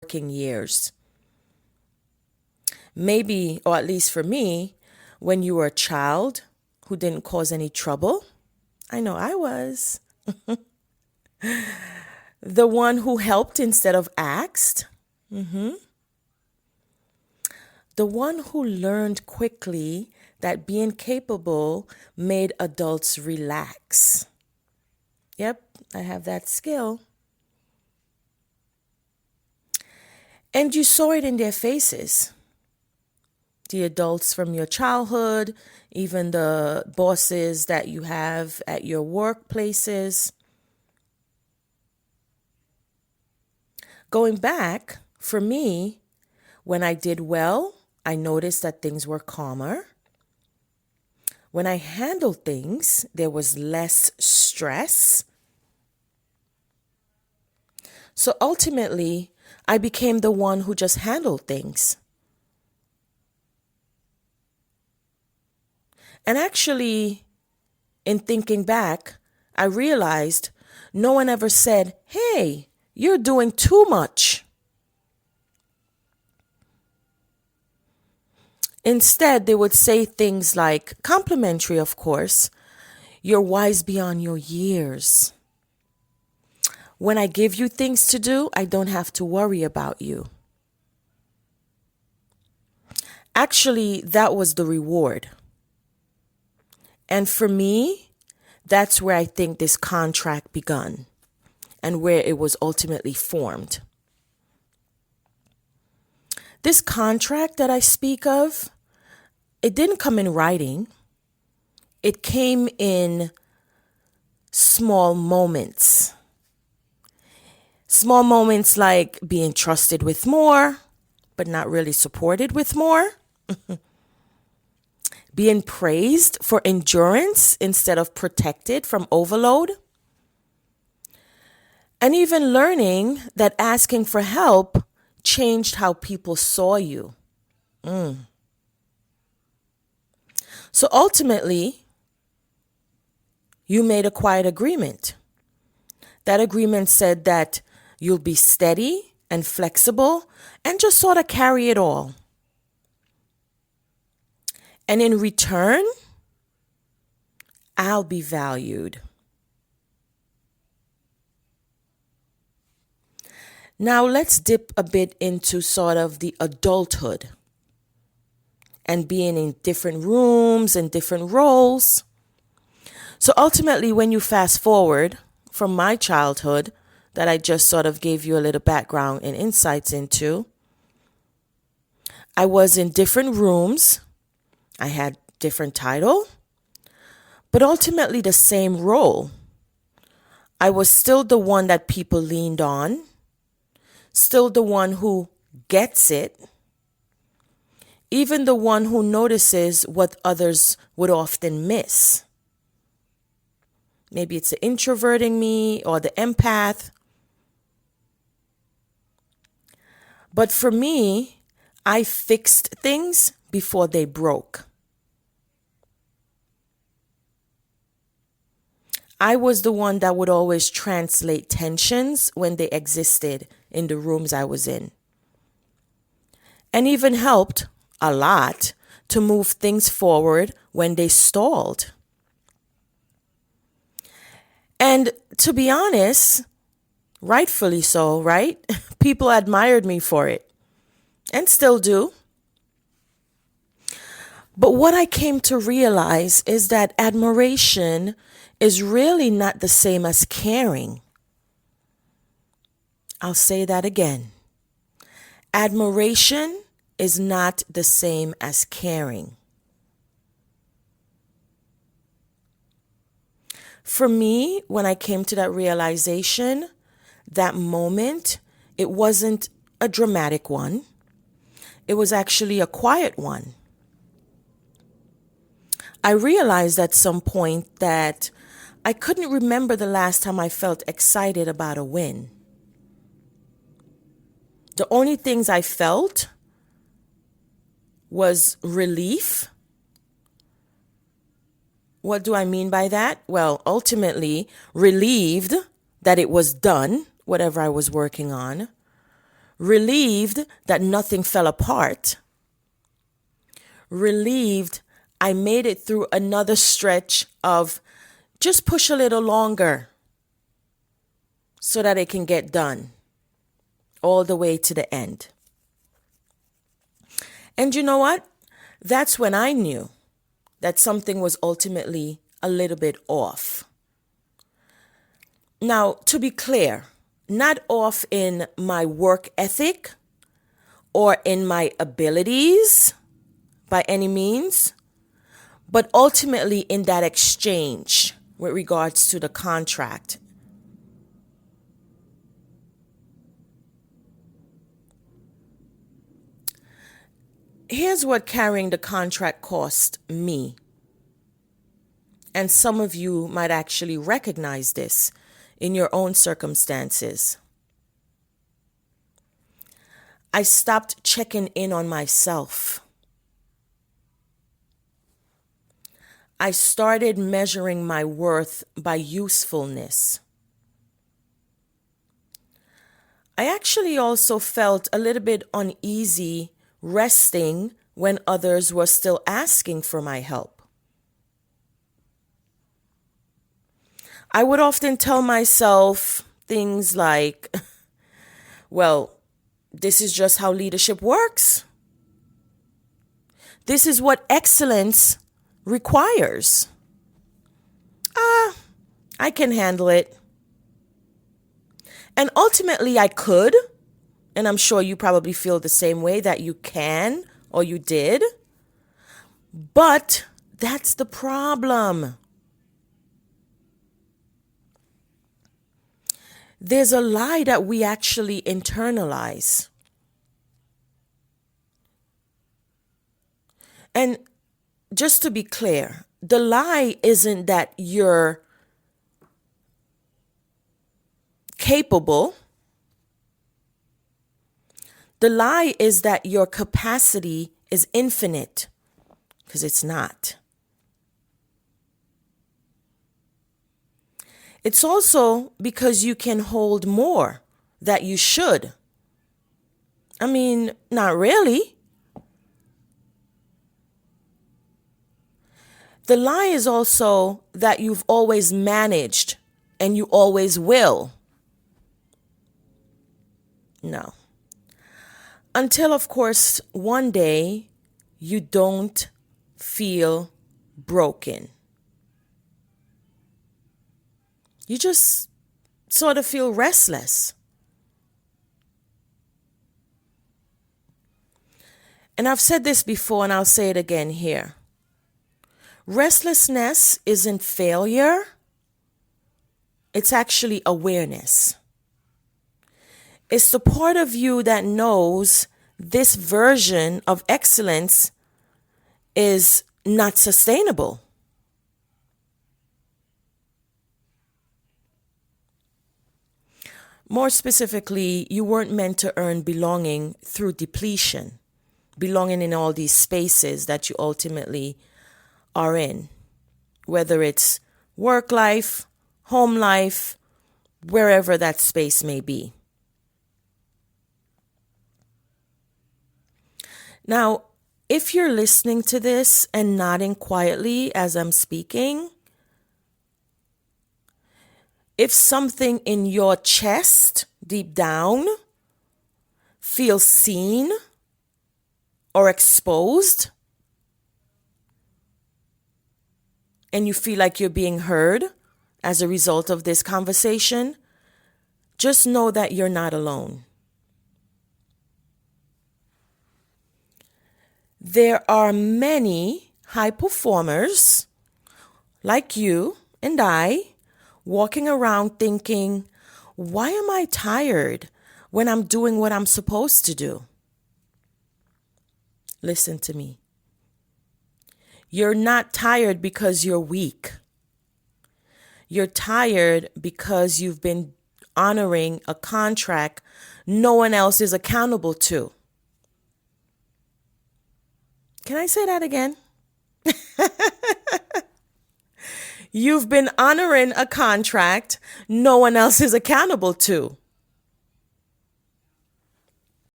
working years. Maybe, or at least for me, when you were a child who didn't cause any trouble. I know I was. The one who helped instead of asked. The one who learned quickly that being capable made adults relax. Yep, I have that skill. And you saw it in their faces. The adults from your childhood, even the bosses that you have at your workplaces. Going back, for me, when I did well, I noticed that things were calmer. When I handled things, there was less stress. So ultimately, I became the one who just handled things. And actually, in thinking back, I realized no one ever said, "Hey, you're doing too much." Instead, they would say things like, complimentary, of course, "You're wise beyond your years. When I give you things to do, I don't have to worry about you." Actually, that was the reward. And for me, that's where I think this contract begun and where it was ultimately formed. This contract that I speak of, it didn't come in writing. It came in small moments. Small moments like being trusted with more, but not really supported with more. Being praised for endurance instead of protected from overload. And even learning that asking for help changed how people saw you. So ultimately, you made a quiet agreement. That agreement said that you'll be steady and flexible and just sort of carry it all. And in return, I'll be valued. Now let's dip a bit into sort of the adulthood and being in different rooms and different roles. So ultimately, when you fast forward from my childhood, that I just sort of gave you a little background and insights into, I was in different rooms. I had different title, but ultimately the same role. I was still the one that people leaned on, still the one who gets it, even the one who notices what others would often miss. Maybe it's the introvert in me or the empath. But for me, I fixed things before they broke. I was the one that would always translate tensions when they existed in the rooms I was in. And even helped a lot to move things forward when they stalled. And to be honest, rightfully so, right? People admired me for it and still do. But what I came to realize is that admiration is really not the same as caring. I'll say that again. Admiration is not the same as caring. For me, when I came to that realization, that moment, it wasn't a dramatic one. It was actually a quiet one. I realized at some point that I couldn't remember the last time I felt excited about a win. The only things I felt was relief. What do I mean by that? Well, ultimately, relieved that it was done, whatever I was working on. relieved that nothing fell apart, relieved I made it through another stretch of just push a little longer so that it can get done all the way to the end. And you know what? That's when I knew that something was ultimately a little bit off. Now, to be clear, not off in my work ethic or in my abilities by any means, but ultimately in that exchange with regards to the contract. Here's what carrying the contract cost me. And some of you might actually recognize this in your own circumstances. I stopped checking in on myself. I started measuring my worth by usefulness. I actually also felt a little bit uneasy resting when others were still asking for my help. I would often tell myself things like, well, this is just how leadership works. This is what excellence requires. I can handle it. And ultimately I could, and I'm sure you probably feel the same way that you can or you did. But that's the problem. There's a lie that we actually internalize. And just to be clear, the lie isn't that you're capable. The lie is that your capacity is infinite, because it's not. It's also because you can hold more that you should. I mean, not really. The lie is also that you've always managed and you always will. No. Until, of course, one day you don't feel broken. You just sort of feel restless. And I've said this before and I'll say it again here. Restlessness isn't failure. It's actually awareness. It's the part of you that knows this version of excellence is not sustainable. More specifically, you weren't meant to earn belonging through depletion, belonging in all these spaces that you ultimately are in, whether it's work life, home life, wherever that space may be. Now, if you're listening to this and nodding quietly as I'm speaking, if something in your chest, deep down, feels seen or exposed, and you feel like you're being heard as a result of this conversation, just know that you're not alone. There are many high performers like you and I walking around thinking, why am I tired when I'm doing what I'm supposed to do? Listen to me. You're not tired because you're weak. You're tired because you've been honoring a contract no one else is accountable to. Can I say that again? You've been honoring a contract no one else is accountable to.